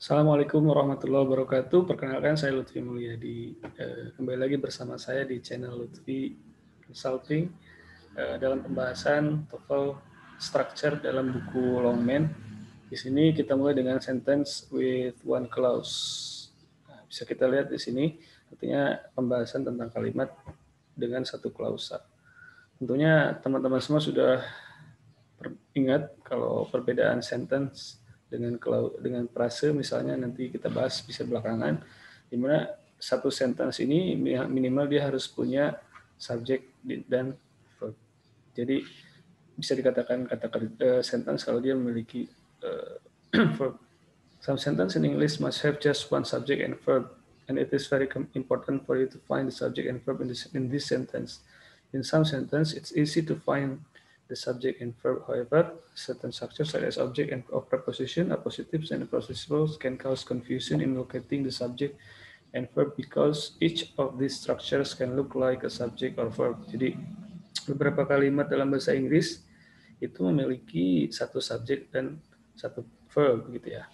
Assalamualaikum warahmatullahi wabarakatuh. Perkenalkan saya Lutfi Mulyadi. Kembali lagi bersama saya di channel Lutfi Consulting dalam pembahasan TOEFL structure dalam buku Longman. Di sini kita mulai dengan sentence with one clause. Nah, bisa kita lihat di sini, artinya pembahasan tentang kalimat dengan satu klausa. Tentunya teman-teman semua sudah ingat kalau perbedaan sentence dengan frase misalnya nanti kita bahas bisa belakangan, di mana satu sentence ini minimal dia harus punya subjek dan verb. Jadi bisa dikatakan sentence kalau dia memiliki verb. Some sentence in English must have just one subject and verb, and it is very important for you to find the subject and verb in this sentence. In some sentence, it's easy to find the subject and verb. However, certain structures such as object and preposition, appositives, and participles can cause confusion in locating the subject and verb because each of these structures can look like a subject or verb. Jadi, beberapa kalimat dalam bahasa Inggris itu memiliki satu subjek dan satu verb gitu ya.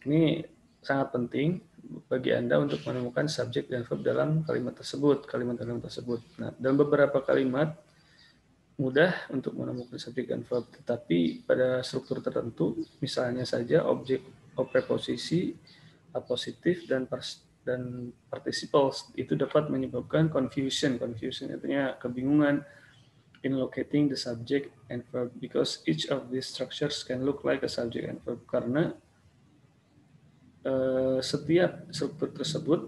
Ini sangat penting bagi Anda untuk menemukan subjek dan verb dalam kalimat tersebut. Nah, dalam beberapa kalimat mudah untuk menemukan subjek dan verb, tetapi pada struktur tertentu, misalnya saja objek preposisi, apositif, dan participles, itu dapat menyebabkan confusion. Confusion artinya kebingungan in locating the subject and verb because each of these structures can look like a subject and verb, karena setiap struktur tersebut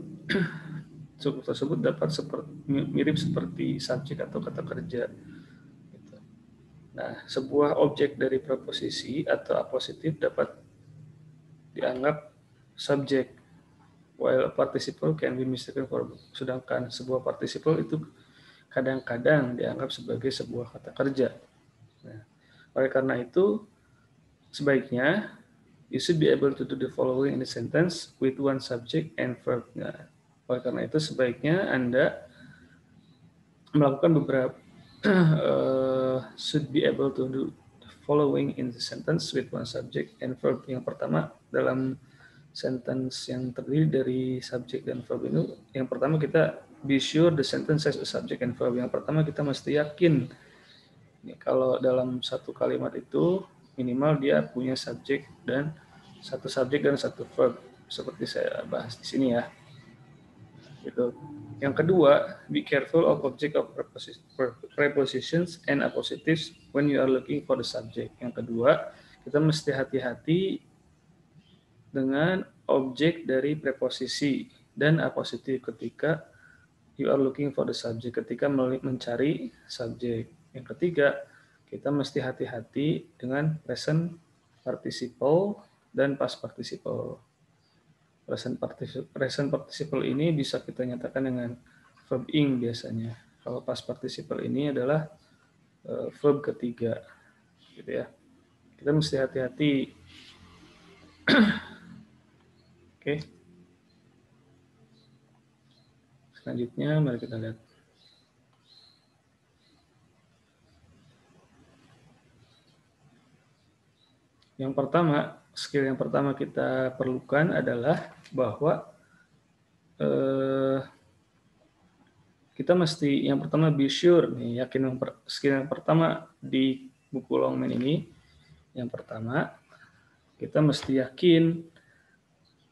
dapat mirip seperti subjek atau kata kerja. Nah, sebuah objek dari preposisi atau apositif dapat dianggap subjek, while a participle can be mistaken for. Sedangkan sebuah participle itu kadang-kadang dianggap sebagai sebuah kata kerja. Nah, oleh karena itu, sebaiknya you should be able to do the following in a sentence with one subject and verb. Nah, oleh karena itu, sebaiknya Anda melakukan beberapa should be able to do the following in the sentence with one subject and verb. Yang pertama, dalam sentence yang terdiri dari subjek dan verb ini, yang pertama kita be sure the sentence has a subject and verb. Yang pertama kita mesti yakin kalau dalam satu kalimat itu minimal dia punya subjek dan satu verb, seperti saya bahas di sini ya. Gitu. Yang kedua, be careful of object of prepositions and appositives when you are looking for the subject. Yang kedua, kita mesti hati-hati dengan objek dari preposisi dan apositif ketika you are looking for the subject, ketika mencari subjek. Yang ketiga, kita mesti hati-hati dengan present participle dan past participle. Present participle ini bisa kita nyatakan dengan verb ing biasanya. Kalau past participle ini adalah verb ketiga, gitu ya. Kita mesti hati-hati. Oke. Selanjutnya, mari kita lihat. Yang pertama, skill yang pertama kita perlukan adalah bahwa kita mesti yang pertama be sure nih, yakin skill yang pertama di buku Longman ini, yang pertama kita mesti yakin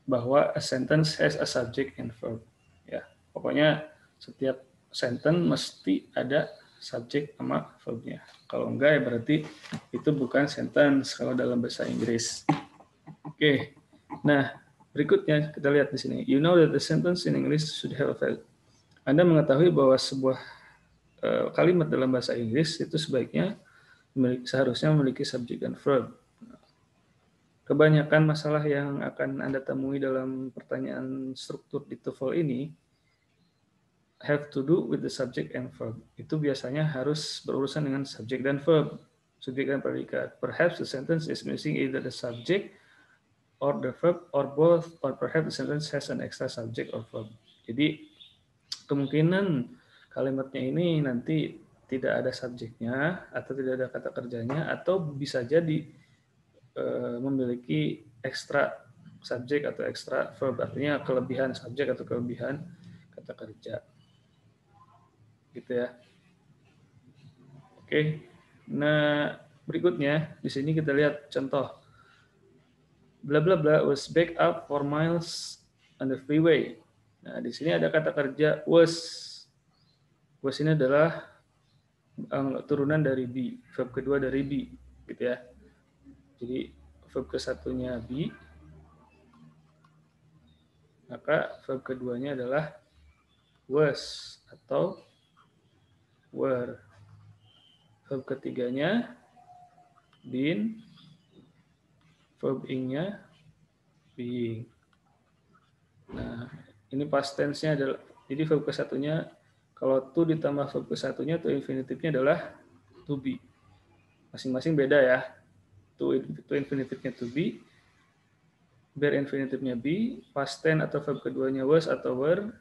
bahwa a sentence has a subject and verb. Ya, pokoknya setiap sentence mesti ada subjek sama verbnya. Kalau enggak ya berarti itu bukan sentence kalau dalam bahasa Inggris. Oke. Nah, berikutnya kita lihat di sini. You know that the sentence in English should have a verb. Anda mengetahui bahwa sebuah kalimat dalam bahasa Inggris itu sebaiknya seharusnya memiliki subjek dan verb. Kebanyakan masalah yang akan Anda temui dalam pertanyaan struktur di TOEFL ini have to do with the subject and verb. Itu biasanya harus berurusan dengan subjek dan verb, subjek dan predikat. Perhaps the sentence is missing either the subject or the verb or both, or perhaps the sentence has an extra subject or verb. Jadi kemungkinan kalimatnya ini nanti tidak ada subjeknya atau tidak ada kata kerjanya, atau bisa jadi memiliki ekstra subjek atau extra verb, artinya kelebihan subjek atau kelebihan kata kerja. Gitu ya. Oke. Nah, berikutnya di sini kita lihat contoh. Bla bla bla was back up for miles on the freeway. Nah, di sini ada kata kerja was. Was ini adalah turunan dari be, verb kedua dari be, gitu ya. Jadi verb ke-1-nya be, maka verb keduanya adalah was atau were. Verb ketiganya been, verb ing-nya being. Nah, ini past tense-nya adalah, jadi verb ke-1-nya, kalau to ditambah verb ke-1-nya, to infinitive-nya adalah to be. Masing-masing beda ya. To infinitive-nya to be, bare infinitive-nya be, past tense atau verb keduanya was atau were,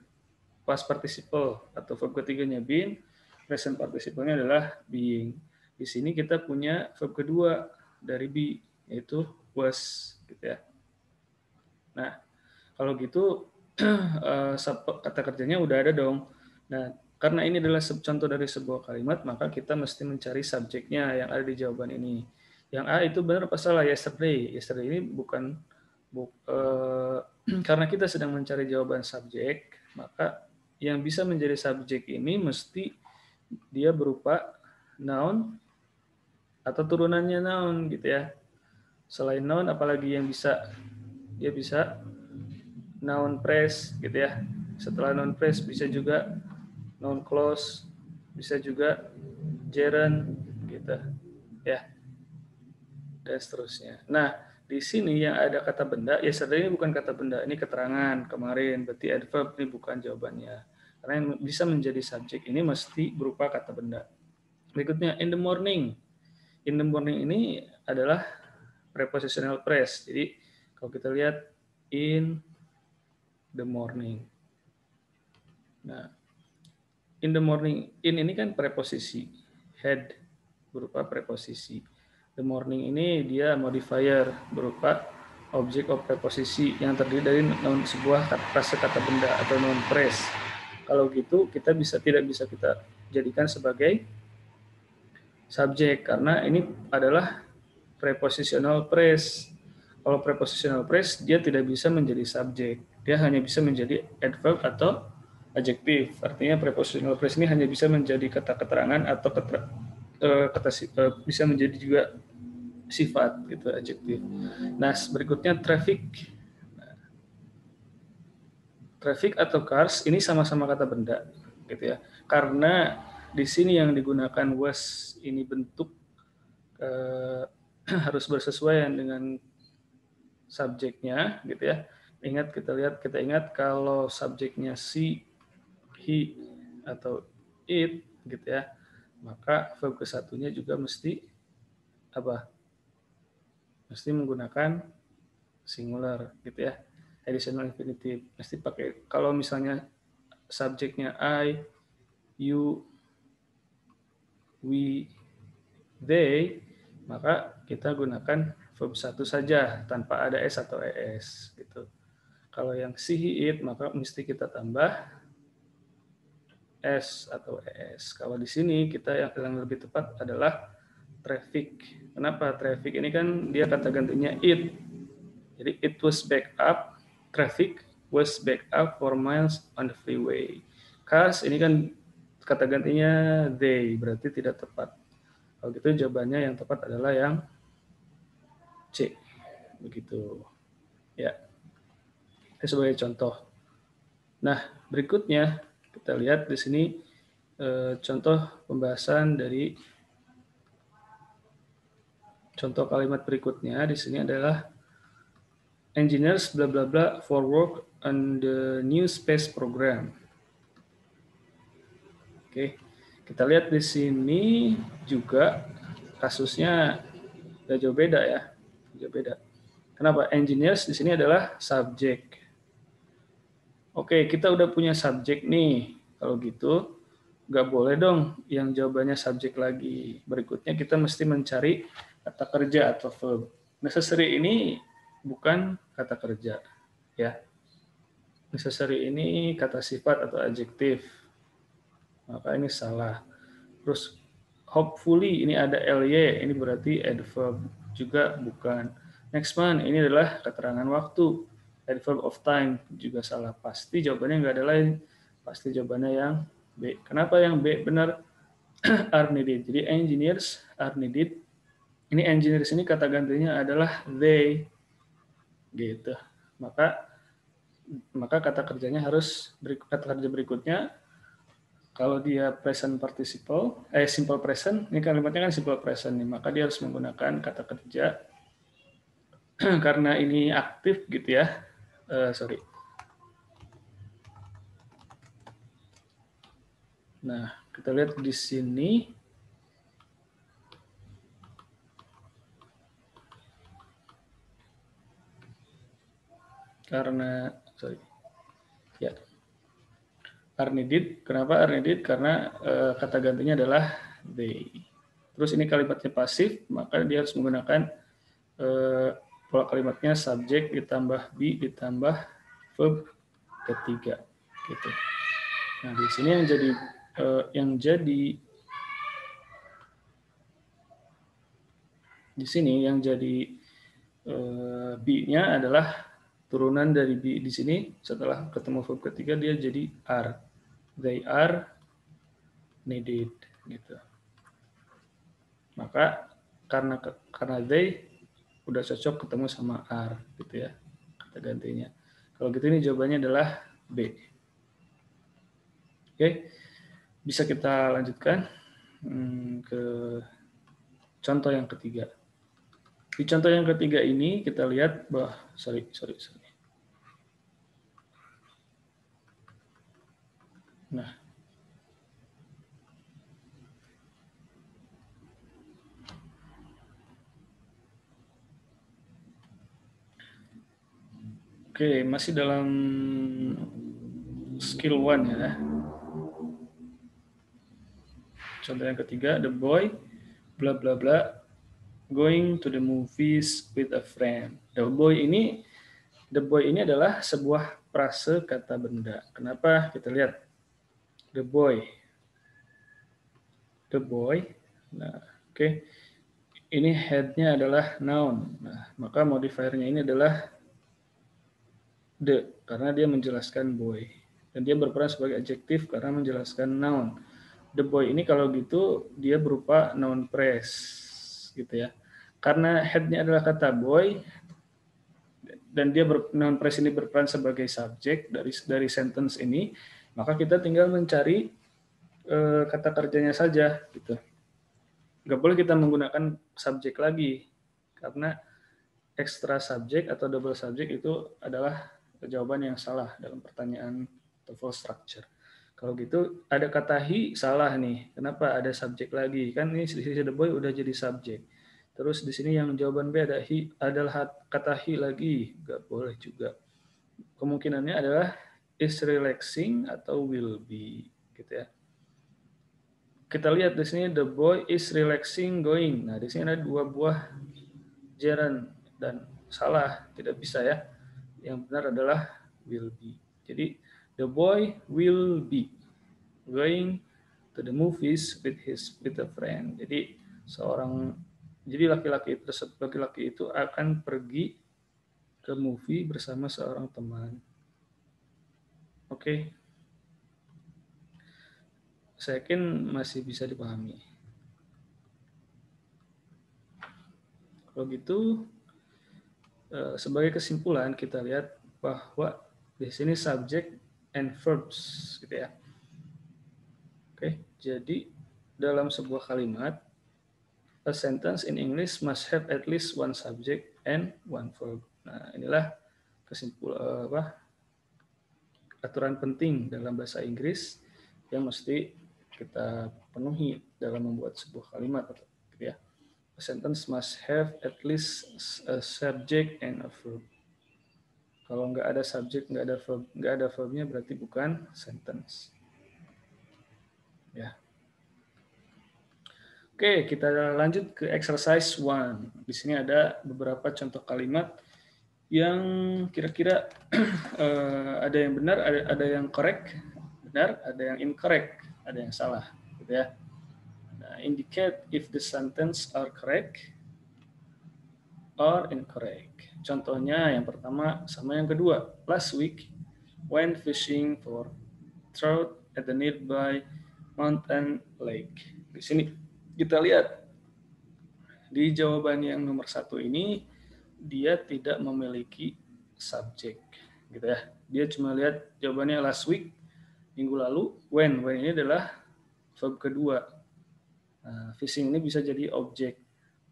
past participle atau verb ketiganya been, present participle-nya adalah being. Di sini kita punya verb kedua dari be, yaitu was, gitu ya. Nah, kalau gitu kata kerjanya udah ada dong. Nah, karena ini adalah contoh dari sebuah kalimat, maka kita mesti mencari subjeknya yang ada di jawaban ini. Yang A itu benar apa salah? Yesterday. Yesterday ini bukan karena kita sedang mencari jawaban subjek, maka yang bisa menjadi subjek ini mesti dia berupa noun atau turunannya noun, gitu ya. Selain noun, apalagi yang bisa? Dia bisa noun phrase, gitu ya. Setelah noun phrase bisa juga noun clause, bisa juga gerund, gitu ya, dan seterusnya. Nah, di sini yang ada kata benda, yesterday ini bukan kata benda, ini keterangan kemarin, berarti adverb ini bukan jawabannya. Karena yang bisa menjadi subjek ini mesti berupa kata benda. Berikutnya, in the morning. In the morning ini adalah prepositional phrase. Jadi kalau kita lihat in the morning. Nah, in the morning, in ini kan preposisi, had berupa preposisi. The morning ini dia modifier berupa object of preposisi yang terdiri dari noun sebuah frase kata benda atau noun phrase. Kalau gitu kita tidak bisa kita jadikan sebagai subjek karena ini adalah prepositional phrase. Kalau prepositional phrase dia tidak bisa menjadi subjek, dia hanya bisa menjadi adverb atau adjektif. Artinya prepositional phrase ini hanya bisa menjadi kata keterangan atau bisa menjadi juga sifat gitu, adjektif. Nah, berikutnya traffic. Traffic atau cars ini sama-sama kata benda gitu ya. Karena di sini yang digunakan was ini bentuk harus bersesuaian dengan subjeknya gitu ya. Kita ingat kalau subjeknya she, he atau it gitu ya, maka verb ke-1-nya juga mesti apa? Mesti menggunakan singular gitu ya. Additional infinitive mesti pakai. Kalau misalnya subjeknya I, you, we, they, maka kita gunakan verb 1 saja tanpa ada s atau es gitu. Kalau yang she, he, it, maka mesti kita tambah s atau es. Kalau di sini kita yang lebih tepat adalah traffic. Kenapa? Traffic ini kan dia kata gantinya it. Jadi it was back up, traffic was back up for miles on the freeway. Cars ini kan kata gantinya they, berarti tidak tepat. Kalau gitu jawabannya yang tepat adalah yang C. Begitu. Ya. Ini sebagai contoh. Nah, berikutnya kita lihat di sini contoh pembahasan dari contoh kalimat berikutnya di sini adalah engineers bla bla bla for work on the new space program. Oke, kita lihat di sini juga kasusnya nggak jauh beda ya, jauh beda. Kenapa? Engineers di sini adalah subjek. Oke, kita udah punya subjek nih. Kalau gitu, nggak boleh dong yang jawabannya subjek lagi. Berikutnya kita mesti mencari kata kerja atau verb. Necessary ini bukan kata kerja. Ya, necessary ini kata sifat atau adjektif. Maka ini salah. Terus hopefully ini ada ly, ini berarti adverb juga bukan. Next one ini adalah keterangan waktu, adverb of time juga salah. Pasti jawabannya nggak ada lain. Pasti jawabannya yang B. Kenapa yang B benar? Are needed. Jadi engineers are needed. Ini engineers ini kata gantinya adalah they, gitu. Maka kata kerjanya harus kata kerja berikutnya. Kalau dia present participle, simple present, ini kalimatnya kan simple present nih, maka dia harus menggunakan kata kerja karena ini aktif gitu ya. Sorry. Nah, kita lihat di sini. Karena, sorry. Ya. Are needed. Kenapa are needed? Karena kata gantinya adalah they. Terus ini kalimatnya pasif, maka dia harus menggunakan pola kalimatnya subjek ditambah be ditambah verb ketiga. Gitu. Nah, di sini yang jadi be-nya adalah turunan dari be di sini. Setelah ketemu verb ketiga dia jadi are. They are needed gitu. Maka karena they udah cocok ketemu sama are gitu ya kata gantinya. Kalau gitu ini jawabannya adalah B. Oke, bisa kita lanjutkan ke contoh yang ketiga. Di contoh yang ketiga ini kita lihat bahwa sorry. Nah, oke, masih dalam skill 1 ya. Contoh yang ketiga, the boy bla bla bla going to the movies with a friend. The boy ini adalah sebuah frase kata benda. Kenapa? Kita lihat the boy. Nah, oke. Ini head-nya adalah noun. Nah, maka modifiernya ini adalah the karena dia menjelaskan boy. Dan dia berperan sebagai adjektif karena menjelaskan noun. The boy ini kalau gitu dia berupa noun phrase gitu ya. Karena head-nya adalah kata boy dan dia noun phrase ini berperan sebagai subjek dari sentence ini, maka kita tinggal mencari kata kerjanya saja gitu. Nggak boleh kita menggunakan subjek lagi karena extra subjek atau double subjek itu adalah jawaban yang salah dalam pertanyaan TOEFL structure. Kalau gitu ada kata he salah nih. Kenapa ada subjek lagi? Kan ini di sisi the boy udah jadi subjek. Terus di sini yang jawaban B ada he adalah kata he lagi. Nggak boleh juga. Kemungkinannya adalah is relaxing atau will be gitu ya. Kita lihat di sini the boy is relaxing going. Nah, di sini ada dua buah gerund dan salah, tidak bisa ya. Yang benar adalah will be. Jadi the boy will be going to the movies with a friend. Jadi laki-laki itu akan pergi ke movie bersama seorang teman. Oke. Saya yakin masih bisa dipahami. Kalau gitu sebagai kesimpulan kita lihat bahwa di sini subject and verbs gitu ya. Oke, jadi dalam sebuah kalimat a sentence in English must have at least one subject and one verb. Nah, inilah aturan penting dalam bahasa Inggris yang mesti kita penuhi dalam membuat sebuah kalimat gitu ya. A sentence must have at least a subject and a verb. Kalau nggak ada subjek, nggak ada verbnya berarti bukan sentence. Ya. Oke, kita lanjut ke exercise 1. Di sini ada beberapa contoh kalimat yang kira-kira ada yang benar, ada yang correct, benar, ada yang incorrect, ada yang salah, gitu ya. Nah, indicate if the sentence are correct or incorrect. Contohnya yang pertama sama yang kedua. Last week, when fishing for trout at the nearby mountain lake. Di sini kita lihat di jawaban yang nomor 1 ini dia tidak memiliki subjek, gitu ya. Dia cuma lihat jawabannya last week, minggu lalu. When ini adalah verb kedua. Nah, fishing ini bisa jadi objek.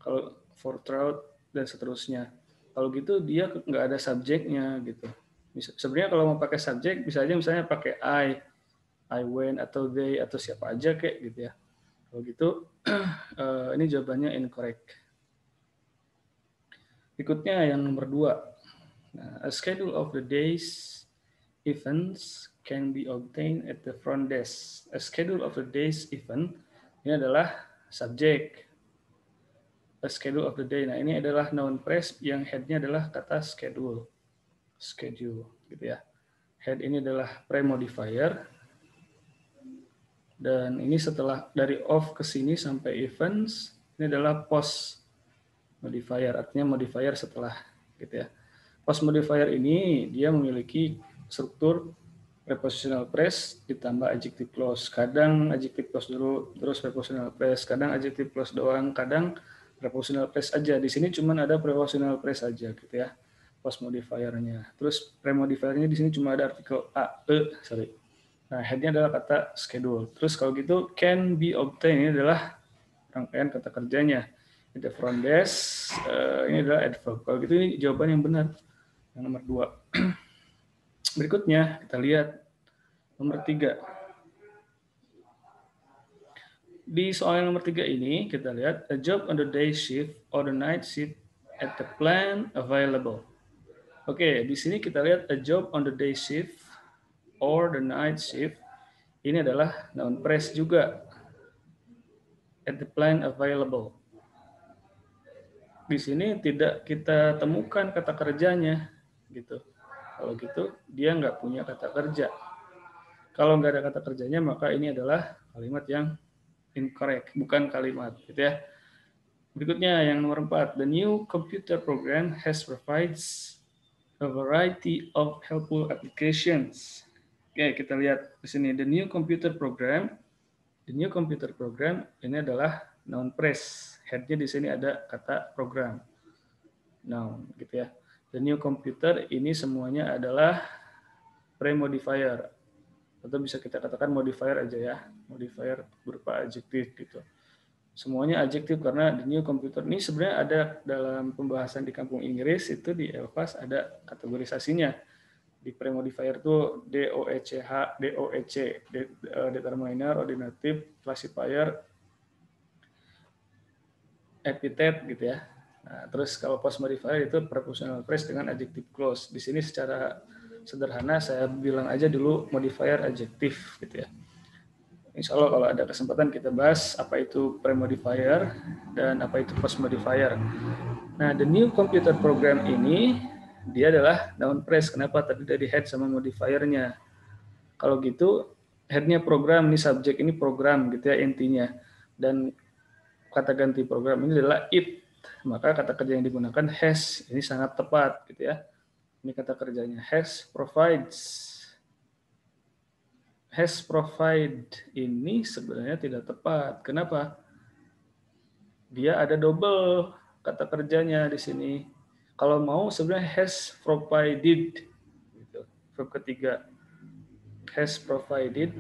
Kalau for trout dan seterusnya. Kalau gitu dia nggak ada subjeknya gitu. Sebenarnya kalau mau pakai subjek bisa aja misalnya pakai I went atau they atau siapa aja kayak gitu ya. Kalau gitu ini jawabannya incorrect. Berikutnya yang nomor 2. Nah, a schedule of the day's events can be obtained at the front desk. A schedule of the day's event ini adalah subjek. A schedule of the day. Nah, ini adalah noun phrase yang head-nya adalah kata schedule. Schedule, gitu ya. Head ini adalah pre-modifier. Dan ini setelah dari of ke sini sampai events, ini adalah post modifier, artinya modifier setelah, gitu ya. Post modifier ini dia memiliki struktur prepositional phrase ditambah adjective clause. Kadang adjective clause dulu, terus prepositional phrase. Kadang adjective clause doang, kadang prepositional phrase aja. Di sini cuma ada prepositional phrase aja, gitu ya. Post modifiernya. Terus premodifiernya di sini cuma ada artikel sorry. Nah, headnya adalah kata schedule. Terus kalau gitu can be obtained ini adalah rangkaian kata kerjanya. The front desk ini adalah adverb. Kalau gitu ini jawaban yang benar. Yang nomor 2. Berikutnya kita lihat nomor 3. Di soal yang nomor 3 ini kita lihat a job on the day shift or the night shift at the plant available. Oke, di sini kita lihat a job on the day shift or the night shift. Ini adalah noun phrase juga. At the plant available. Di sini tidak kita temukan kata kerjanya, gitu. Kalau gitu dia nggak punya kata kerja. Kalau nggak ada kata kerjanya maka ini adalah kalimat yang incorrect, bukan kalimat, gitu ya. Berikutnya yang nomor 4, the new computer program has provides a variety of helpful applications. Oke, kita lihat di sini the new computer program. The new computer program ini adalah noun phrase. Head-nya di sini ada kata program. Noun, gitu ya. The new computer ini semuanya adalah pre-modifier. Atau bisa kita katakan modifier aja ya. Modifier berupa adjektif gitu. Semuanya adjektif karena the new computer ini sebenarnya ada dalam pembahasan di kampung Inggris itu di LPAS ada kategorisasinya. Di pre-modifier itu DOECH, DOEC, determiner, ordinative, classifier, epithet gitu ya. Nah, terus kalau post modifier itu prepositional phrase dengan adjective clause. Di sini secara sederhana saya bilang aja dulu modifier adjektif gitu ya. Insya Allah kalau ada kesempatan kita bahas apa itu pre-modifier dan apa itu post modifier. Nah, the new computer program ini dia adalah noun phrase. Kenapa? Tadi dari head sama modifiernya. Kalau gitu headnya program, ini subjek, ini program gitu ya intinya. Dan kata ganti program ini adalah it. Maka kata kerja yang digunakan has. Ini sangat tepat gitu ya. Ini kata kerjanya has provides. Has provide ini sebenarnya tidak tepat. Kenapa? Dia ada double kata kerjanya di sini. Kalau mau sebenarnya has provided. Gitu. Verb ketiga. Has provided.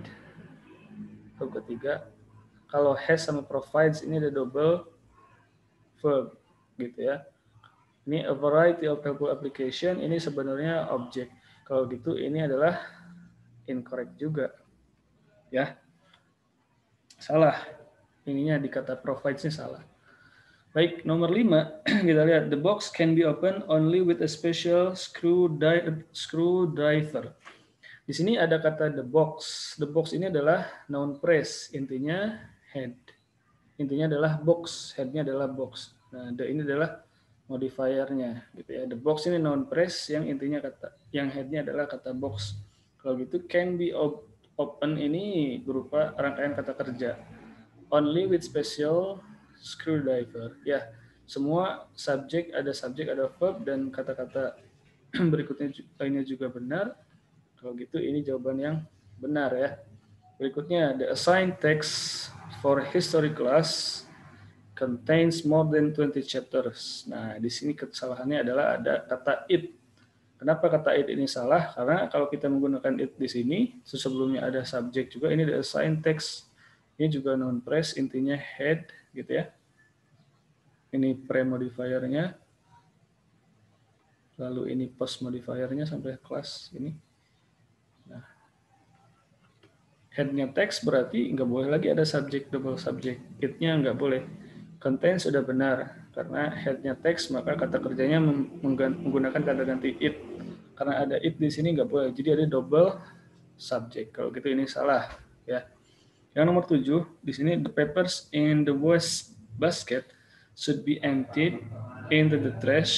Verb ketiga. Kalau has sama provides ini ada double verb. Gitu ya. Ini a variety of helpful application. Ini sebenarnya objek. Kalau gitu ini adalah incorrect juga. Ya. Salah. Ininya di kata provides-nya salah. Baik, nomor 5 kita lihat the box can be opened only with a special screwdriver. Di sini ada kata the box. The box ini adalah noun phrase, intinya head. Intinya adalah box, head-nya adalah box. Nah, the ini adalah modifiernya gitu ya. The box ini noun phrase yang intinya yang headnya adalah kata box. Kalau gitu can be open ini berupa rangkaian kata kerja. Only with special screwdriver. Ya, semua subjek ada verb dan kata-kata berikutnya lainnya juga benar. Kalau gitu ini jawaban yang benar ya. Berikutnya the assigned text for history class contains more than 20 chapters. Nah, di sini kesalahannya adalah ada kata it. Kenapa kata it ini salah? Karena kalau kita menggunakan it di sini, sebelumnya ada subjek juga, ini the assigned text. Ini juga noun phrase, intinya head, gitu ya. Ini pre-modifiernya. Lalu ini post modifiernya sampai kelas ini. Nah, headnya text berarti nggak boleh lagi ada subjek, double subjek. It-nya nggak boleh. Contain sudah benar. Karena headnya text, maka kata kerjanya menggunakan kata ganti it. Karena ada it di sini nggak boleh. Jadi ada double subject. Kalau gitu ini salah. Ya. Yang nomor 7, di sini the papers in the waste basket should be emptied into the trash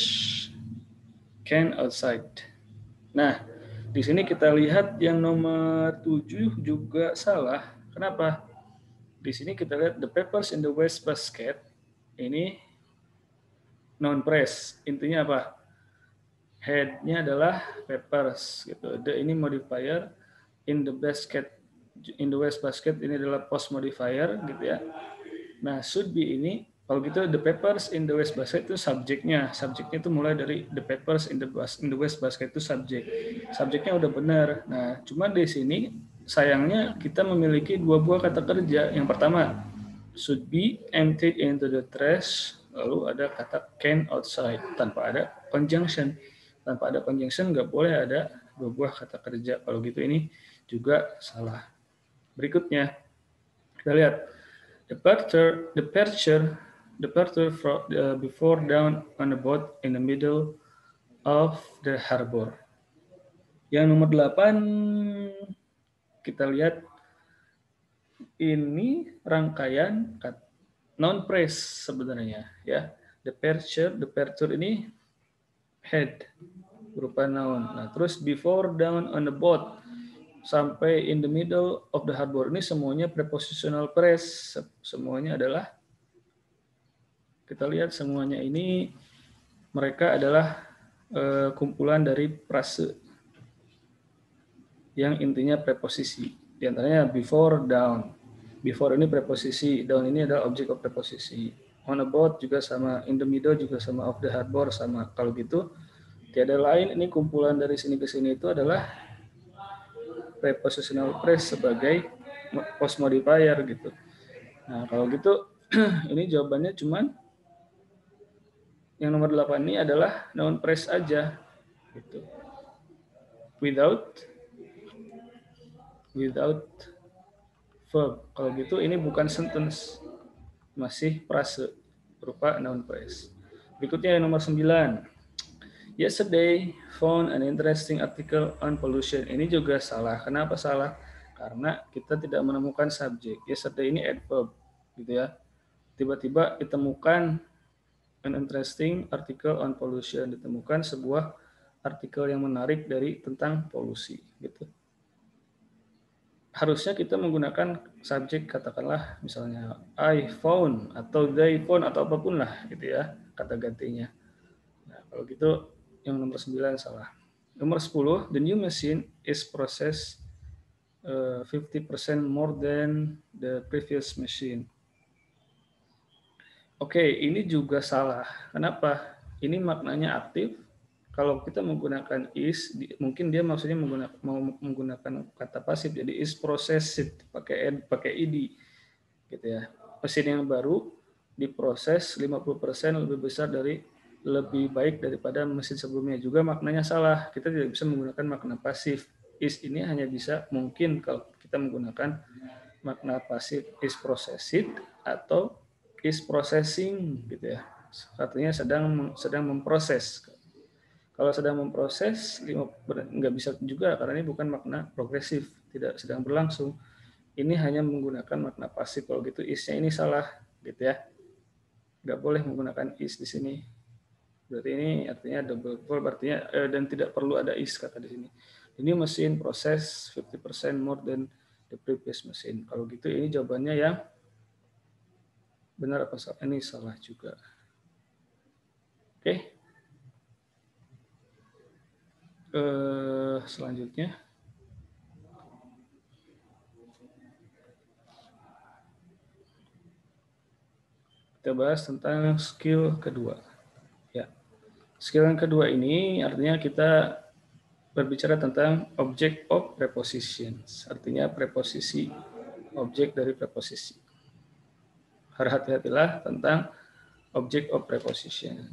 can outside. Nah, di sini kita lihat yang nomor 7 juga salah. Kenapa? Di sini kita lihat the papers in the waste basket ini noun phrase. Intinya apa? Head-nya adalah papers gitu. The ini modifier, in the waste basket ini adalah post modifier gitu ya. Nah, should be ini kalau gitu the papers in the waste basket itu subjeknya. Subjeknya itu mulai dari the papers in the waste basket itu subjek. Subjeknya udah benar. Nah, cuma di sini sayangnya kita memiliki dua buah kata kerja. Yang pertama should be emptied into the trash, lalu ada kata can outside tanpa ada conjunction. Tanpa ada conjunction nggak boleh ada dua buah kata kerja. Kalau gitu ini juga salah. Berikutnya kita lihat departure before down on the boat in the middle of the harbor. Yang nomor 8 kita lihat ini rangkaian noun phrase sebenarnya ya. Departure ini head berupa noun. Nah, terus before down on the boat sampai in the middle of the harbor ini semuanya prepositional phrase. Semuanya adalah kita lihat semuanya ini mereka adalah kumpulan dari frase yang intinya preposisi. Di antaranya before, down. Before ini preposisi, down ini adalah object of preposisi. On a boat juga sama, in the middle juga sama, of the harbor sama. Kalau gitu, tiada lain ini kumpulan dari sini ke sini itu adalah prepositional phrase sebagai post modifier gitu. Nah, kalau gitu ini jawabannya cuman yang nomor 8 ini adalah noun phrase aja gitu. Without verb. Kalau gitu ini bukan sentence, masih frase berupa noun phrase. Berikutnya yang nomor 9. Yesterday found an interesting article on pollution. Ini juga salah. Kenapa salah? Karena kita tidak menemukan subjek. Yesterday ini adverb, gitu ya. Tiba-tiba ditemukan an interesting article on pollution. Ditemukan sebuah artikel yang menarik tentang polusi, gitu. Harusnya kita menggunakan subjek, katakanlah misalnya I found atau they found atau apapun lah gitu ya kata gantinya. Nah, kalau gitu yang nomor 9 salah. Nomor 10, the new machine is processed 50% more than the previous machine. Oke, ini juga salah. Kenapa? Ini maknanya aktif. Kalau kita menggunakan is, mungkin dia maksudnya mau menggunakan kata pasif, jadi is processed pakai id, gitu ya. Mesin yang baru diproses 50% lebih baik daripada mesin sebelumnya. Juga maknanya salah. Kita tidak bisa menggunakan makna pasif. Is ini hanya bisa mungkin kalau kita menggunakan makna pasif is processed atau is processing, gitu ya. Artinya sedang memproses. Kalau sedang memproses, nggak bisa juga karena ini bukan makna progresif, tidak sedang berlangsung. Ini hanya menggunakan makna pasif. Kalau gitu is-nya ini salah, gitu ya. Nggak boleh menggunakan is di sini. Berarti ini artinya double verb, artinya dan tidak perlu ada is kata di sini. Ini mesin proses 50% more than the previous machine. Kalau gitu ini jawabannya yang benar apa salah? Ini salah juga. Oke. Selanjutnya kita bahas tentang skill kedua. Ya. Skill yang kedua ini artinya kita berbicara tentang object of prepositions. Artinya preposisi, objek dari preposisi. Hati-hatilah tentang object of preposition.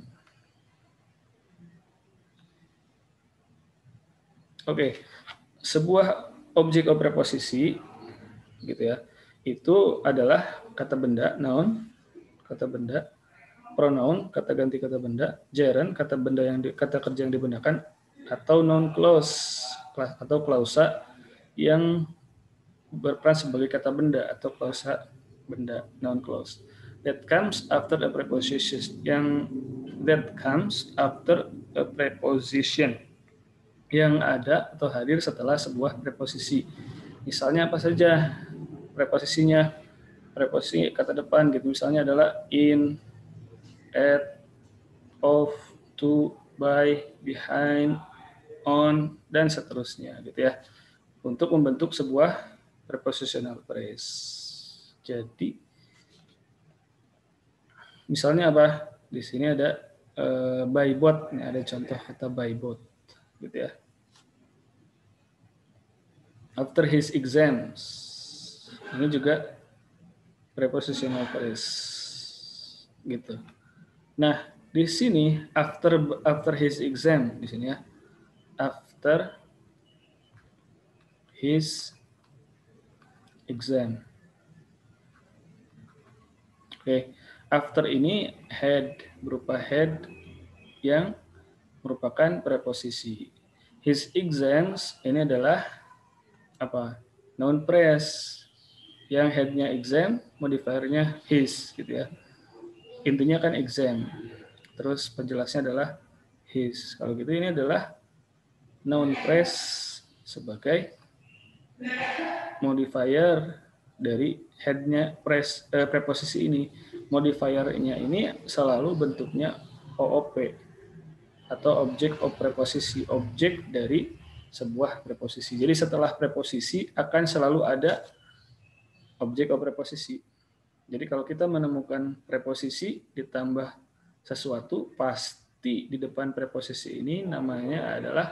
Oke, sebuah object of preposisi gitu ya, itu adalah kata benda, noun, kata benda, pronoun, kata ganti kata benda, gerund, kata benda yang kata kerja yang digunakan, atau noun clause atau klausa yang berperan sebagai kata benda atau klausa benda, noun clause that comes after a preposition, yang that comes after a preposition, yang ada atau hadir setelah sebuah preposisi. Misalnya apa saja preposisinya? Preposisi kata depan gitu misalnya adalah in, at, of, to, by, behind, on, dan seterusnya gitu ya. Untuk membentuk sebuah prepositional phrase. Jadi misalnya apa? Di sini ada by boat, ini ada contoh kata by boat gitu ya. After his exams. Ini juga prepositional phrase gitu. Nah, di sini after his exam di sini ya. After his exam. Oke, after ini had, berupa had yang merupakan preposisi. His exams ini adalah apa? Noun phrase yang head-nya exam, modifier-nya his gitu ya. Intinya kan exam. Terus penjelasnya adalah his. Kalau gitu ini adalah noun phrase sebagai modifier dari head-nya preposisi ini. Modifier-nya ini selalu bentuknya OOP atau object of preposisi, objek dari sebuah preposisi. Jadi setelah preposisi akan selalu ada object of preposisi. Jadi kalau kita menemukan preposisi ditambah sesuatu, pasti di depan preposisi ini namanya adalah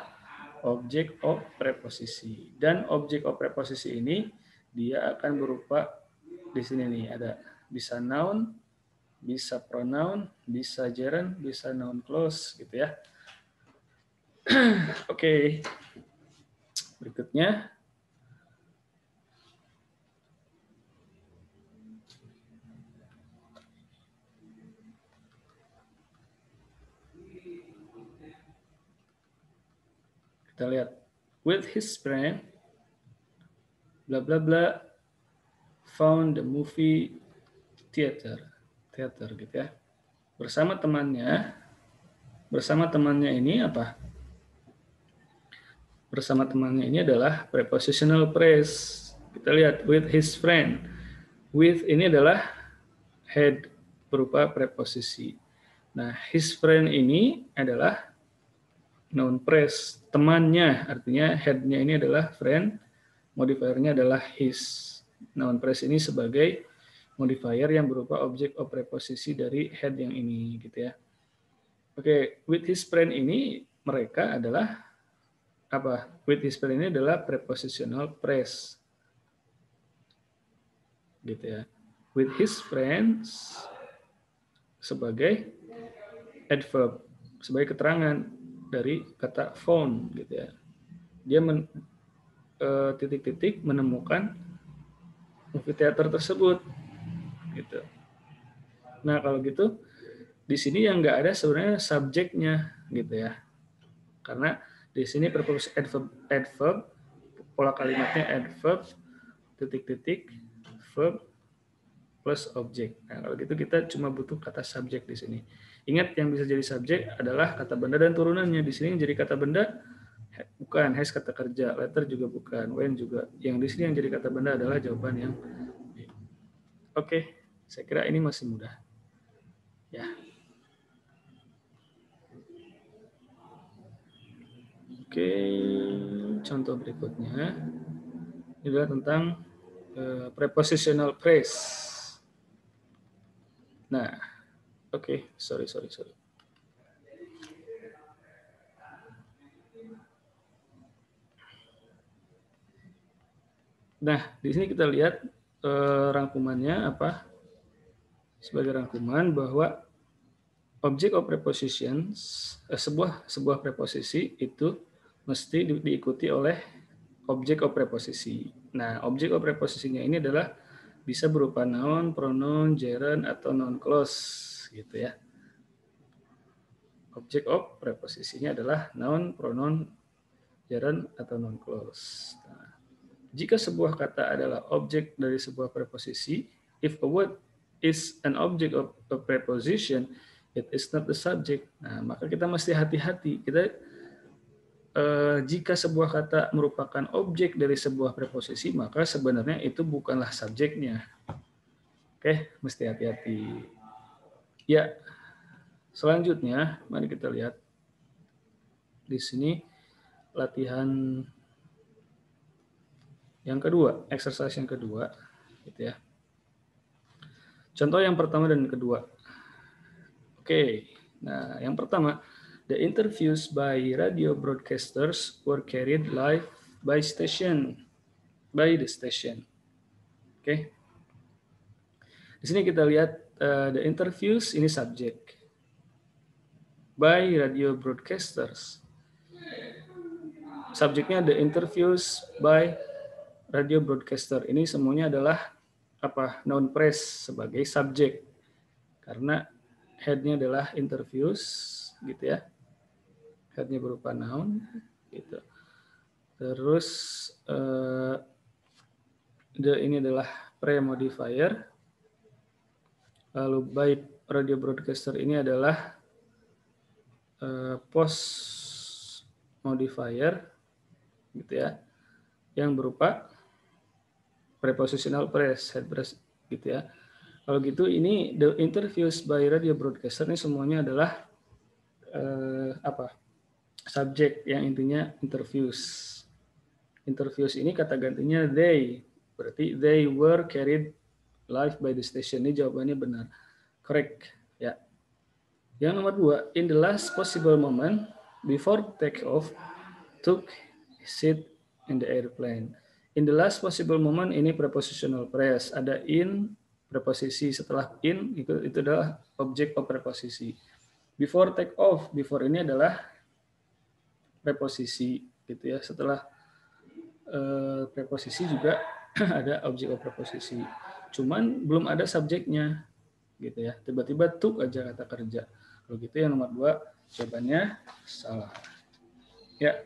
object of preposisi. Dan object of preposisi ini dia akan berupa di sini nih ada bisa noun, bisa pronoun, bisa gerund, bisa noun clause gitu ya. Oke. Berikutnya kita lihat with his friend bla bla bla found the movie theater gitu ya. Bersama temannya ini apa? Bersama temannya ini adalah prepositional phrase. Kita lihat with his friend. With ini adalah head berupa preposisi. Nah, his friend ini adalah noun phrase. Temannya, artinya head-nya ini adalah friend, modifier-nya adalah his. Noun phrase ini sebagai modifier yang berupa object of preposisi dari head yang ini gitu ya. Oke, with his friend ini mereka adalah apa? With his friend ini adalah prepositional phrase. Gitu ya. With his friends sebagai adverb, sebagai keterangan dari kata found gitu ya. Dia titik-titik menemukan movie theater tersebut gitu. Nah, kalau gitu di sini yang nggak ada sebenarnya subjeknya gitu ya. Karena di sini preposition adverb, pola kalimatnya adverb titik-titik verb plus objek. Nah, kalau gitu kita cuma butuh kata subjek di sini. Ingat yang bisa jadi subjek adalah kata benda dan turunannya. Di sini yang jadi kata benda bukan, has kata kerja, letter juga bukan, when juga. Yang di sini yang jadi kata benda adalah jawaban yang B. Oke, saya kira ini masih mudah. Ya. Oke, contoh berikutnya ini adalah tentang prepositional phrase. Nah, oke, sorry. Nah, di sini kita lihat rangkumannya apa? Sebagai rangkuman bahwa object of prepositions, sebuah preposisi itu mesti diikuti oleh object of preposisi. Nah, object of preposisinya ini adalah bisa berupa noun, pronoun, gerund, atau noun clause, gitu ya. Object of preposisinya adalah noun, pronoun, gerund, atau noun clause. Nah, jika sebuah kata adalah objek dari sebuah preposisi, if a word is an object of a preposition, it is not the subject. Nah, maka kita mesti hati-hati. Jika sebuah kata merupakan objek dari sebuah preposisi, maka sebenarnya itu bukanlah subjeknya. Oke, mesti hati-hati. Ya, selanjutnya mari kita lihat di sini latihan yang kedua, exercise yang kedua, gitu ya. Contoh yang pertama dan kedua. Oke, nah yang pertama, the interviews by radio broadcasters were carried live by the station. Oke, di sini kita lihat the interviews ini subjek by radio broadcasters. Subjeknya the interviews by radio broadcaster. Ini semuanya adalah apa? Noun phrase sebagai subjek karena headnya adalah interviews, gitu ya. Headnya berupa noun, gitu. Terus ini adalah pre-modifier. Lalu by radio broadcaster ini adalah post modifier, gitu ya, yang berupa prepositional phrase, head phrase, gitu ya. Kalau gitu ini the interviews by radio broadcaster ini semuanya adalah subjek yang intinya interviews. Interviews ini kata gantinya they, berarti they were carried live by the station. Ini jawabannya benar, correct ya. Yang nomor 2, in the last possible moment before take off, took seat in the airplane. In the last possible moment ini prepositional phrase. Ada in, preposisi setelah in itu adalah object of preposisi. Before take off, before ini adalah preposisi, gitu ya. Setelah preposisi juga ada object of preposisi. Cuman belum ada subjeknya, gitu ya. Tiba-tiba took aja kata kerja. Kalau gitu yang nomor 2 jawabannya salah. Ya.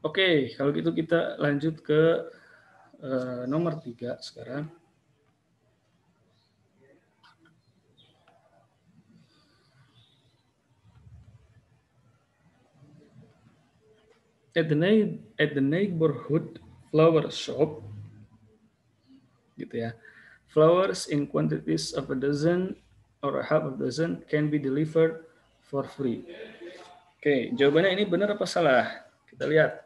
Oke, kalau gitu kita lanjut ke nomor 3 sekarang. At the neighborhood flower shop, gitu ya. Flowers in quantities of a dozen or a half a dozen can be delivered for free. Oke, jawabannya ini benar apa salah? Kita lihat.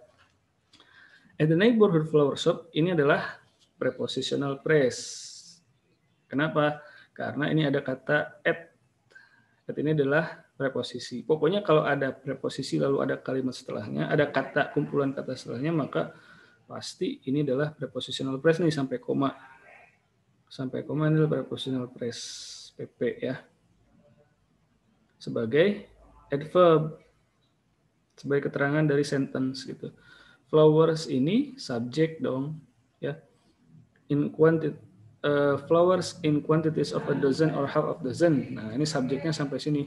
At the neighborhood flower shop ini adalah prepositional phrase. Kenapa? Karena ini ada kata at. At ini adalah preposisi. Pokoknya kalau ada preposisi lalu ada kalimat setelahnya, ada kata kumpulan kata setelahnya, maka pasti ini adalah prepositional phrase nih sampai koma. Sampai koma ini adalah prepositional phrase PP ya. Sebagai adverb, sebagai keterangan dari sentence gitu. Flowers ini subjek dong ya. In quantity flowers in quantities of a dozen or half of dozen. Nah, ini subjeknya sampai sini.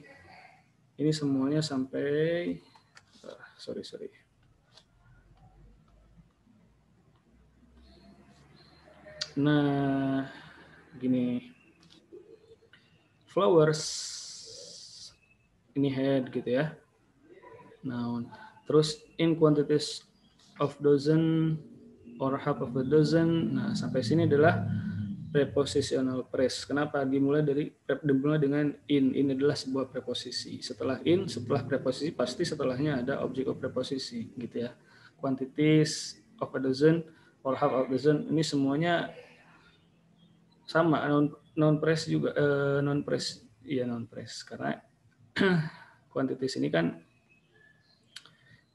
Ini semuanya sampai sorry. Nah, gini. Flowers ini head gitu ya. Noun. Terus in quantities of dozen or half of a dozen. Nah, sampai sini adalah prepositional phrase. Kenapa dimulai dengan in? In adalah sebuah preposisi. Setelah in, setelah preposisi pasti setelahnya ada object of preposisi gitu ya. Quantities of a dozen or half of a dozen ini semuanya sama. Non phrase juga non phrase iya non phrase karena quantities ini kan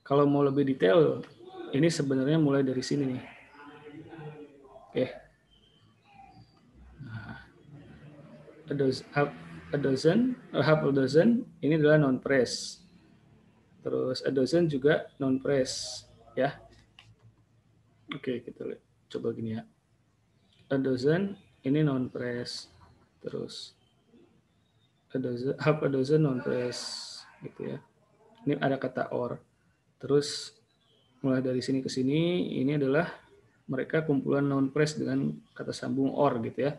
kalau mau lebih detail ini sebenarnya mulai dari sini nih. Oke. Half a dozen ini adalah non phrase. Terus a dozen juga non phrase ya. Oke, kita lihat. Coba gini ya. A dozen ini non phrase. Terus half a dozen non phrase gitu ya. Ini ada kata or. Terus mulai dari sini ke sini ini adalah mereka kumpulan non phrase dengan kata sambung or gitu ya.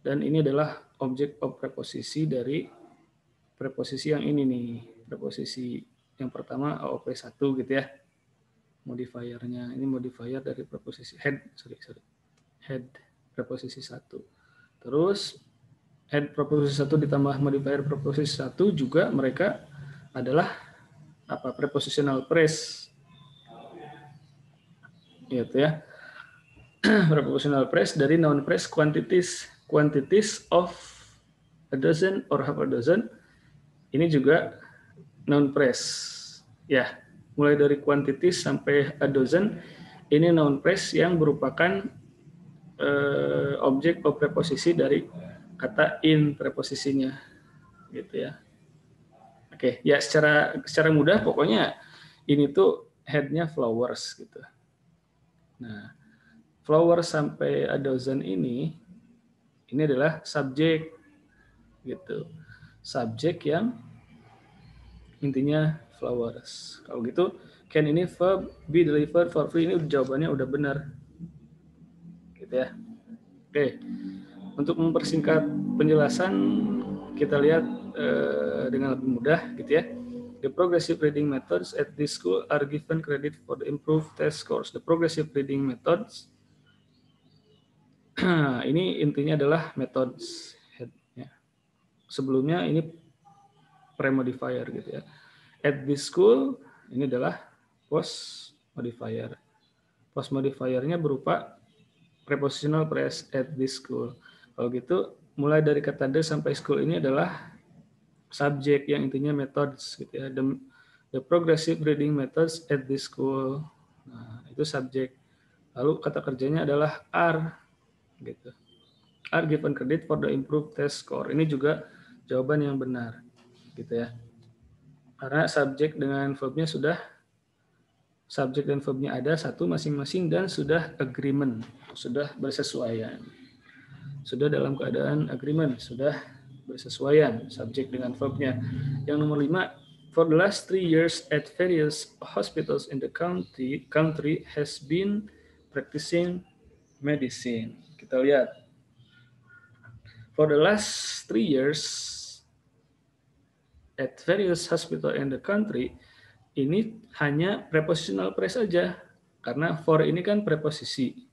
Dan ini adalah object of preposisi dari preposisi yang ini nih. Preposisi yang pertama OP1 gitu ya. Modifiernya. Ini modifier dari preposisi head. Head preposisi 1. Terus head preposisi 1 ditambah modifier preposisi 1 juga mereka adalah apa? Prepositional phrase. Gitu ya. Prepositional phrase dari noun phrase quantities of a dozen or half a dozen. Ini juga noun phrase. Ya, mulai dari quantities sampai a dozen ini noun phrase yang merupakan objek of preposisi dari kata in preposisinya. Gitu ya. Oke, ya secara mudah pokoknya ini tuh head-nya flowers gitu. Nah, flowers sampai a dozen ini adalah subjek gitu. Subjek yang intinya flowers. Kalau gitu, can ini verb be delivered for free, ini jawabannya udah benar. Gitu ya. Oke. Untuk mempersingkat penjelasan, kita lihat dengan lebih mudah gitu ya. The progressive reading methods at this school are given credit for the improved test scores. The progressive reading methods ini intinya adalah methods. Sebelumnya ini pre-modifier gitu ya. At this school ini adalah post modifier. Post modifiernya berupa prepositional phrase at this school. Kalau gitu mulai dari kata the sampai school ini adalah subjek yang intinya methods gitu ya. The progressive reading methods at this school. Nah, itu subjek. Lalu kata kerjanya adalah are gitu. Are given credit for the improved test score. Ini juga jawaban yang benar gitu ya. Karena subjek dengan verbnya subjek dan verbnya ada satu masing-masing dan sudah agreement, sudah bersesuaian. Sudah dalam keadaan agreement, sudah bersesuaian subjek dengan verbnya. Yang nomor 5, for the last 3 years at various hospitals in the country has been practicing medicine. Kita lihat. For the last 3 years at various hospital in the country, ini hanya prepositional phrase saja. Karena for ini kan preposisi.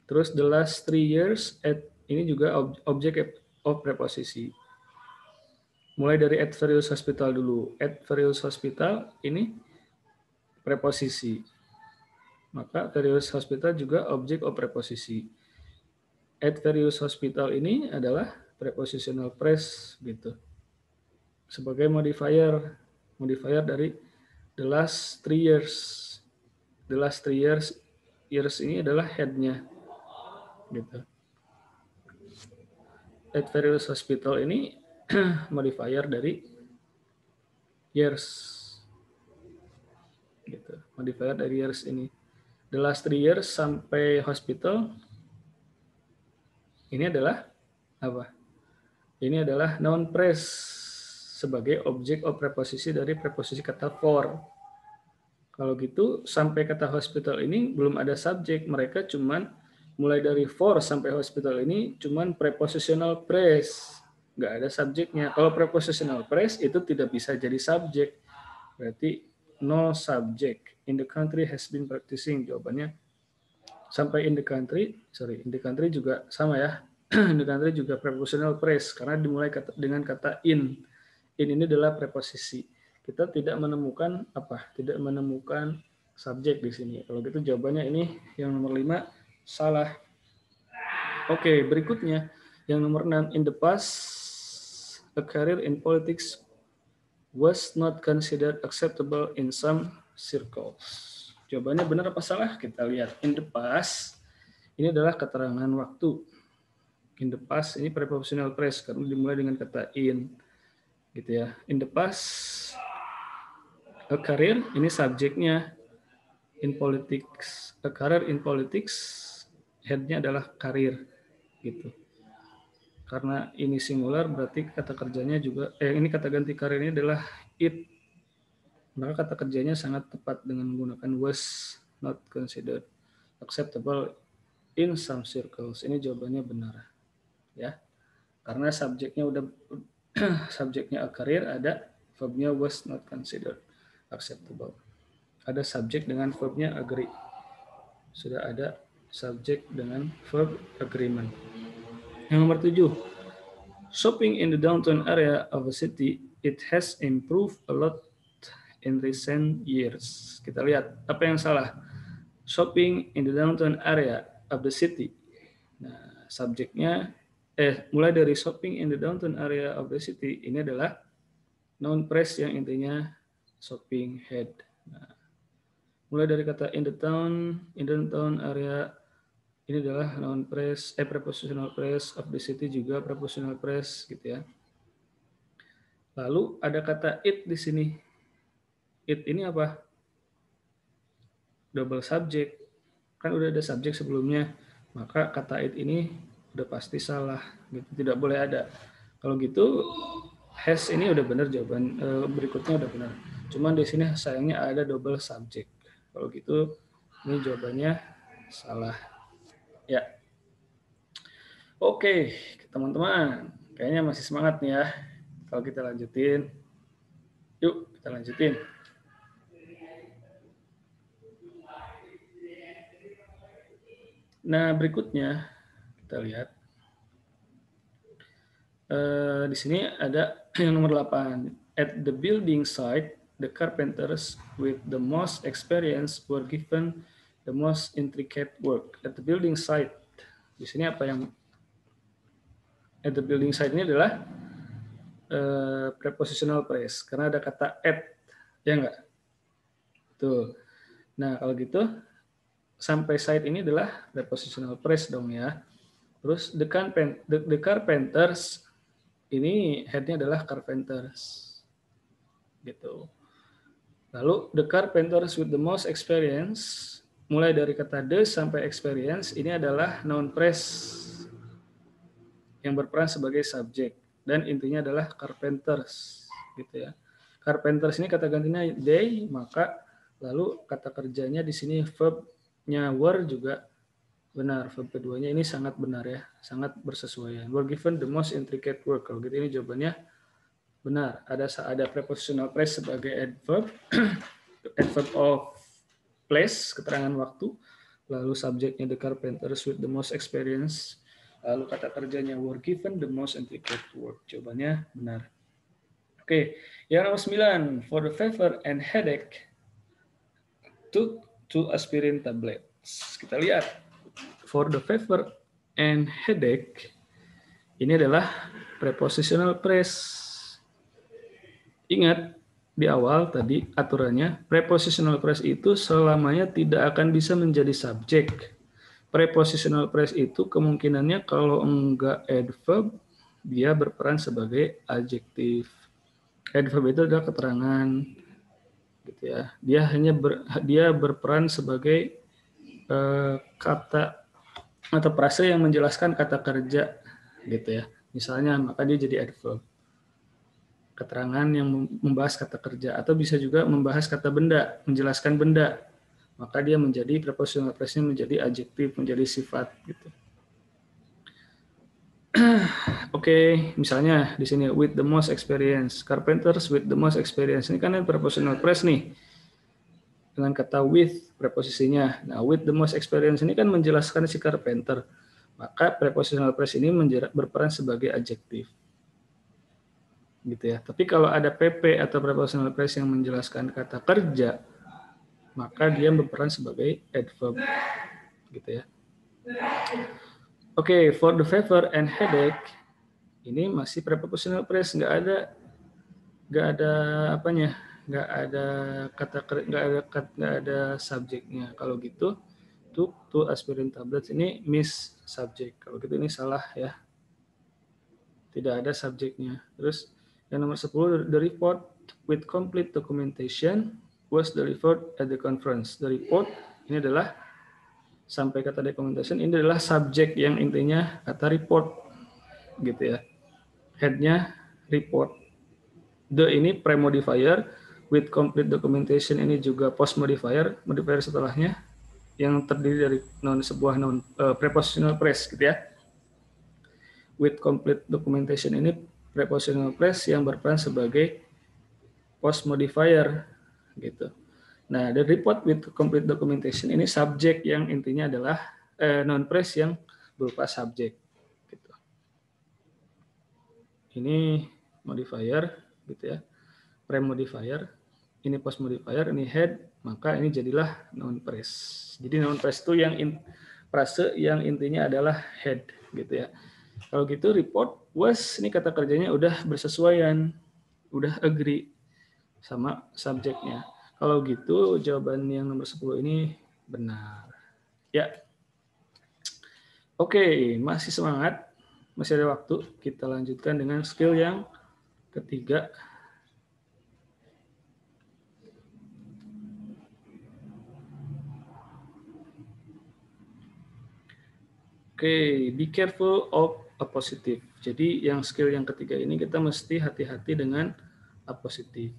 Terus the last 3 years at ini juga object of preposisi. Mulai dari at various hospital dulu. At various hospital ini preposisi. Maka various hospital juga object of preposisi. At various hospital ini adalah prepositional phrase gitu. Sebagai modifier dari the last 3 years. The last 3 years ini adalah head-nya. Gitu. At various hospital ini modifier dari years. Gitu. Modifier dari years ini. The last 3 years sampai hospital ini adalah apa? Ini adalah noun phrase sebagai object of preposisi dari preposisi kata for. Kalau gitu sampai kata hospital ini belum ada subjek, mereka cuman mulai dari for sampai hospital ini cuman prepositional phrase. nggak ada subjeknya. Kalau prepositional phrase itu tidak bisa jadi subjek, berarti no subject. In the country has been practicing. Jawabannya sampai in the country juga sama ya. In the country juga prepositional phrase karena dimulai dengan kata in. In ini adalah preposisi. Kita tidak menemukan Tidak menemukan subjek di sini. Kalau gitu jawabannya ini yang nomor 5 salah. Oke, berikutnya yang nomor 6, in the past a career in politics was not considered acceptable in some circles. Jawabannya benar apa salah? Kita lihat. In the past ini adalah keterangan waktu. In the past ini prepositional phrase karena dimulai dengan kata in. Gitu ya. In the past a career ini subjeknya. In politics, a career in politics head-nya adalah karir gitu. Karena ini singular berarti kata kerjanya juga ini kata ganti karir ini adalah it. Maka kata kerjanya sangat tepat dengan menggunakan was not considered acceptable in some circles. Ini jawabannya benar. Ya. Karena subjeknya udah subjeknya a career ada, verbnya was not considered acceptable. Ada subjek dengan verbnya agree. Sudah ada subjek dengan verb agreement. Yang nomor 7. Shopping in the downtown area of a city, it has improved a lot in recent years. Kita lihat apa yang salah. Shopping in the downtown area of the city. Nah, subjeknya mulai dari shopping in the downtown area of the city ini adalah noun phrase yang intinya shopping head. Nah, mulai dari kata in the town area ini adalah noun phrase, prepositional phrase of the city juga prepositional phrase gitu ya. Lalu ada kata it di sini. It ini apa? Double subject. Kan udah ada subjek sebelumnya. Maka kata it ini udah pasti salah. Gitu. Tidak boleh ada. Kalau gitu has ini udah benar jawaban berikutnya udah benar. Cuman di sini sayangnya ada double subject. Kalau gitu ini jawabannya salah. Ya. Oke, teman-teman. Kayaknya masih semangat nih ya. Kalau kita lanjutin. Yuk, kita lanjutin. Nah, berikutnya kita lihat. Di sini ada yang nomor 8. At the building site, the carpenters with the most experience were given the most intricate work. At the building site, di sini apa yang at the building site ini adalah prepositional phrase karena ada kata at, ya enggak? Tuh. Nah, kalau gitu sampai site ini adalah prepositional phrase dong ya. Terus the carpenters ini head-nya adalah carpenters. Gitu. Lalu the carpenters with the most experience, mulai dari kata the sampai experience, ini adalah noun phrase yang berperan sebagai subjek dan intinya adalah carpenters, gitu ya. Carpenters ini kata gantinya they, maka lalu kata kerjanya di sini verbnya were juga benar, verb keduanya ini sangat benar ya, sangat bersesuaian. Were given the most intricate work. Kalau gitu ini jawabannya benar. Ada prepositional phrase sebagai adverb, adverb of place, keterangan waktu. Lalu subjeknya the carpenters with the most experience. Lalu kata kerjanya were given the most intricate work. Jawabannya benar. Oke, yang nomor 9. For the fever and headache, took 2 aspirin tablets. Kita lihat. For the fever and headache, ini adalah prepositional phrase. Ingat, di awal tadi aturannya, prepositional phrase itu selamanya tidak akan bisa menjadi subjek. Prepositional phrase itu kemungkinannya kalau enggak adverb, dia berperan sebagai adjektif. Adverb itu adalah keterangan, gitu ya. Dia berperan sebagai kata atau frase yang menjelaskan kata kerja, gitu ya. Misalnya, maka dia jadi adverb. Keterangan yang membahas kata kerja, atau bisa juga membahas kata benda, menjelaskan benda. Maka dia menjadi prepositional phrase-nya menjadi adjektif, menjadi sifat, gitu. Oke, misalnya di sini with the most experience, carpenters with the most experience. Ini kan prepositional phrase nih. Dengan kata with preposisinya. Nah, with the most experience ini kan menjelaskan si carpenter. Maka prepositional phrase ini berperan sebagai adjektif. Gitu ya. Tapi kalau ada PP atau prepositional phrase yang menjelaskan kata kerja, maka dia berperan sebagai adverb. Gitu ya. Oke, for the fever and headache ini masih prepositional phrase, nggak ada apanya, nggak ada subjeknya. Kalau gitu, to aspirin tablets ini miss subject. Kalau gitu ini salah ya, tidak ada subjeknya. Terus yang nomor 10, the report with complete documentation was delivered at the conference. The report ini adalah sampai kata documentation, ini adalah subjek yang intinya kata report gitu ya. Headnya report. The ini pre-modifier, with complete documentation ini juga post modifier, modifier setelahnya yang terdiri dari sebuah prepositional phrase gitu ya. With complete documentation ini prepositional phrase yang berperan sebagai post modifier gitu. Nah, the report with complete documentation ini subjek yang intinya adalah noun phrase yang berupa subjek gitu. Ini modifier gitu ya. Pre-modifier, ini post modifier, ini head, maka ini jadilah noun phrase. Jadi noun phrase itu yang frase yang intinya adalah head gitu ya. Kalau gitu report was ini kata kerjanya udah bersesuaian, udah agree sama subjeknya. Kalau gitu jawaban yang nomor 10 ini benar. Ya. Oke, masih semangat. Masih ada waktu. Kita lanjutkan dengan skill yang ketiga. Oke, be careful of appositive. Jadi yang skill yang ketiga ini kita mesti hati-hati dengan appositive.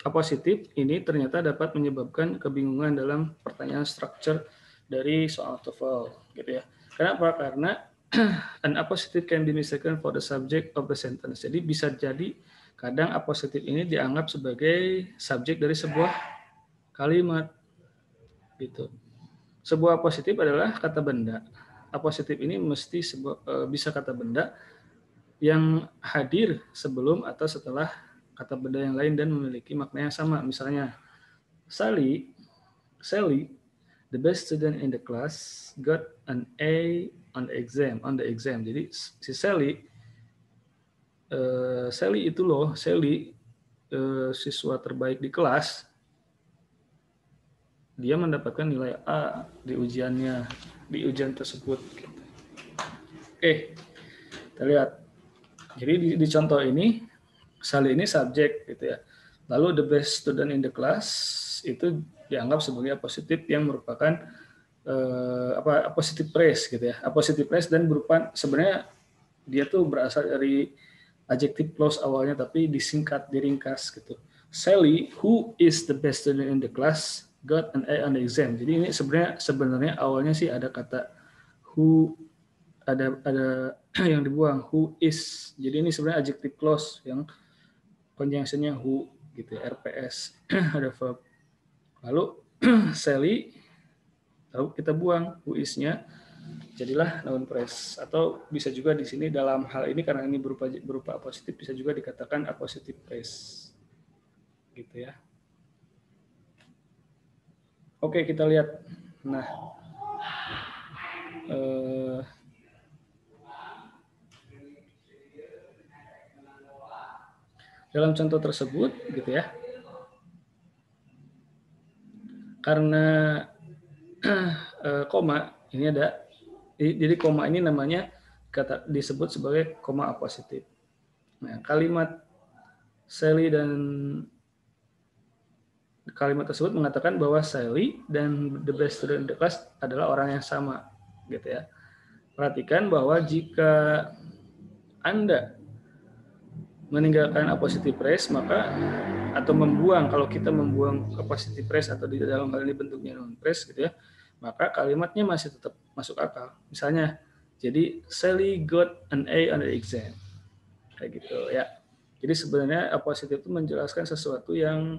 Appositive ini ternyata dapat menyebabkan kebingungan dalam pertanyaan structure dari soal TOEFL, gitu ya. Kenapa? Karena an appositive can be mistaken for the subject of the sentence. Jadi bisa jadi kadang appositive ini dianggap sebagai subjek dari sebuah kalimat, gitu. Sebuah appositive adalah kata benda. Appositive ini mesti bisa kata benda yang hadir sebelum atau setelah kata benda yang lain dan memiliki makna yang sama. Misalnya, Sally, the best student in the class, got an A on the exam. Jadi si Sally itu loh, siswa terbaik di kelas, dia mendapatkan nilai A di ujian tersebut. Oke, kita lihat. Jadi di contoh ini, Sally ini subjek gitu ya. Lalu the best student in the class itu dianggap sebagai appositive yang merupakan appositive phrase gitu ya. Appositive phrase dan berupa sebenarnya dia tuh berasal dari adjective clause awalnya tapi disingkat, diringkas gitu. Sally, who is the best student in the class, got an A on the exam. Jadi ini sebenarnya awalnya sih ada kata who, ada yang dibuang, who is. Jadi ini sebenarnya adjective clause yang conjunction-nya who gitu ya, RPS ada verb. Lalu Sally lalu kita buang who is-nya, jadilah noun phrase. Atau bisa juga di sini dalam hal ini karena ini berupa appositive bisa juga dikatakan appositive phrase. Gitu ya. Oke, kita lihat. Nah, dalam contoh tersebut gitu ya, karena koma ini ada, jadi koma ini namanya disebut sebagai koma appositive. Nah, kalimat Sally dan kalimat tersebut mengatakan bahwa Sally dan the best student in the class adalah orang yang sama, gitu ya. Perhatikan bahwa jika Anda meninggalkan appositive phrase maka atau membuang, kalau kita membuang appositive phrase atau di dalam hal ini bentuknya noun phrase gitu ya, maka kalimatnya masih tetap masuk akal. Misalnya Jadi Sally got an A on the exam. Kayak gitu ya. Jadi sebenarnya A positive itu menjelaskan sesuatu yang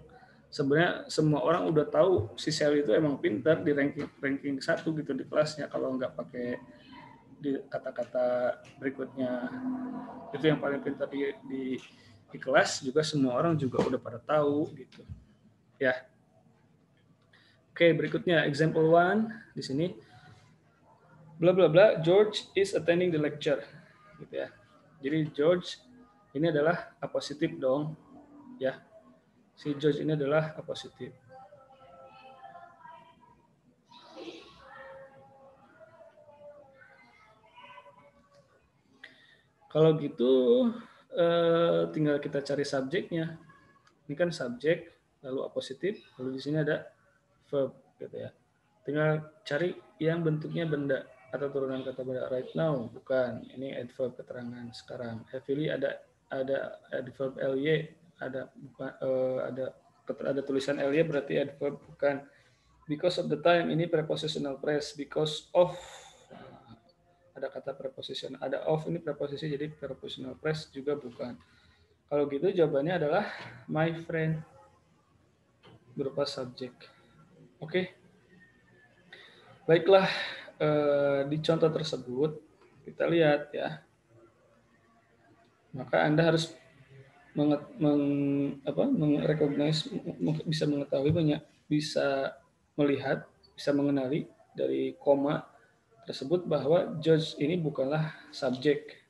sebenarnya semua orang udah tahu si Sally itu emang pintar di ranking 1 gitu di kelasnya, kalau nggak pakai di kata-kata berikutnya. Itu yang paling pintar di kelas juga, semua orang juga udah pada tahu gitu. Ya. Oke, berikutnya example one di sini. Bla bla bla, George is attending the lecture. Gitu ya. Jadi George ini adalah A positif dong, ya. Si George ini adalah A positif. Kalau gitu tinggal kita cari subjeknya. Ini kan subjek, lalu A positif, lalu di sini ada verb gitu ya. Tinggal cari yang bentuknya benda atau turunan kata benda. Right now bukan, ini adverb keterangan sekarang. Heavily ada adverb ly, ada bukan ada tulisan ly berarti adverb bukan. Because of the time ini prepositional phrase, because of ada kata preposition, ada of ini preposisi, jadi prepositional phrase juga bukan. Kalau gitu jawabannya adalah my friend berupa subjek. Oke. Baiklah, di contoh tersebut kita lihat ya. Maka Anda harus bisa mengetahui banyak, bisa melihat, bisa mengenali dari koma tersebut bahwa George ini bukanlah subjek.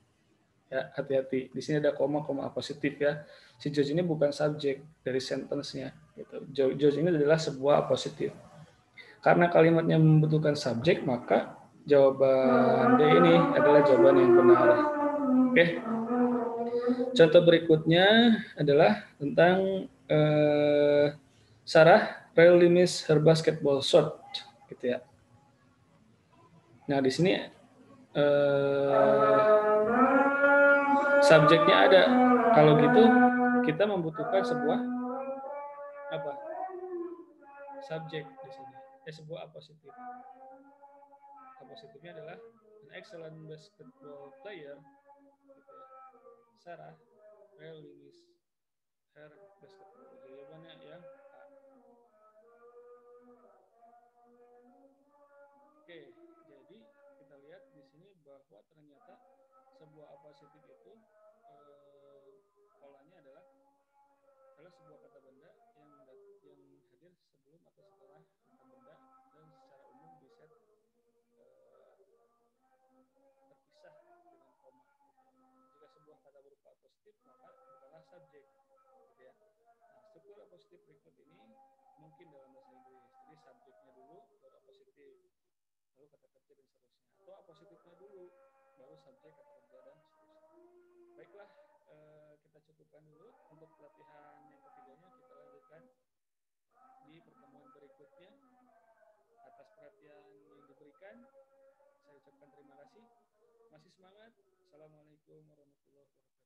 Ya, hati-hati. Di sini ada koma positif ya. Si George ini bukan subjek dari sentence-nya. Gitu. George ini adalah sebuah positif. Karena kalimatnya membutuhkan subjek, maka jawaban D ini adalah jawaban yang benar. Oke. Contoh berikutnya adalah tentang Sarah rarely miss her basketball shot, gitu ya. Nah di sini subjeknya ada. Kalau gitu kita membutuhkan sebuah apa? Subjek di sini. Sebuah positif. Positifnya adalah an excellent basketball player. Gitu ya. Sarah rarely miss her basketball. Jawabannya yang A. Oke, jadi kita lihat di sini bahwa ternyata sebuah positif itu polanya adalah sebuah kata benda yang hadir sebelum atau setelah kata benda, dan secara umum bisa terpisah dengan koma. Jika sebuah kata berupa positif, maka bukanlah subjek, gitu ya. Nah, struktur positif berikut ini mungkin dalam bahasa Inggris. Jadi subjeknya dulu, baru positif, lalu kata kerja dan seterusnya. Atau positifnya dulu, baru subjek, kata kerja dan seterusnya. Baiklah, kita cukupkan dulu untuk pelatihan yang ketiganya. Kita lanjutkan di pertemuan berikutnya. Atas perhatian yang diberikan, saya ucapkan terima kasih. Masih semangat. Assalamualaikum warahmatullahi wabarakatuh.